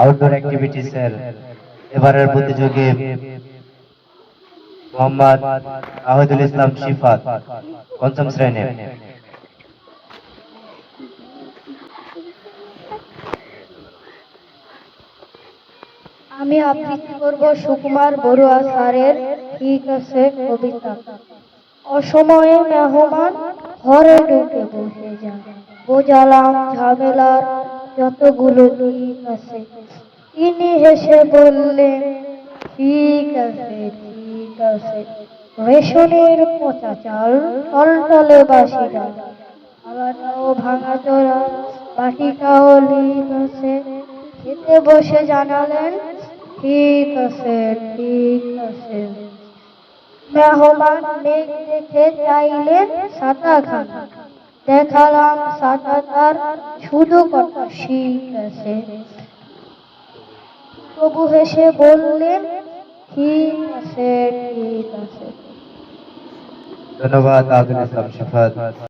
Outdoor অ্যাক্টিভিটিসের এবারের প্রতিযোগী মোহাম্মদ আহদুল ইসলাম শিফাত, পঞ্চম শ্রেণী। আমি আবৃত্তি করব সুকুমার বড়ুয়া স্যারের ঠিক আছে কবিতা। অসময়ে মেহমান ঘরে ঢুকে বসে যান, বোঝালাম ঝামেলার যতগুলো ঠিক আছে। তিনি হেসে বললেন, ঠিক আছে ঠিক আছে। রেশনের পচা চাল, টলটলে বাসি ডাল, থালাটাও ভাঙা চোরা, বাটিটাও লিক আছে। খেতে বসে জানালেন, ঠিক আছে ঠিক আছে। মেহমান মেঘ দেখে চাইলেন ছাতাখানা, দেখালাম ছাতা তার শুধু কথা ঠিক আছে। তবু হেসে বললেন, ঠিক আছে ঠিক আছে। ধন্যবাদ আহদুল ইসলাম শিফাত।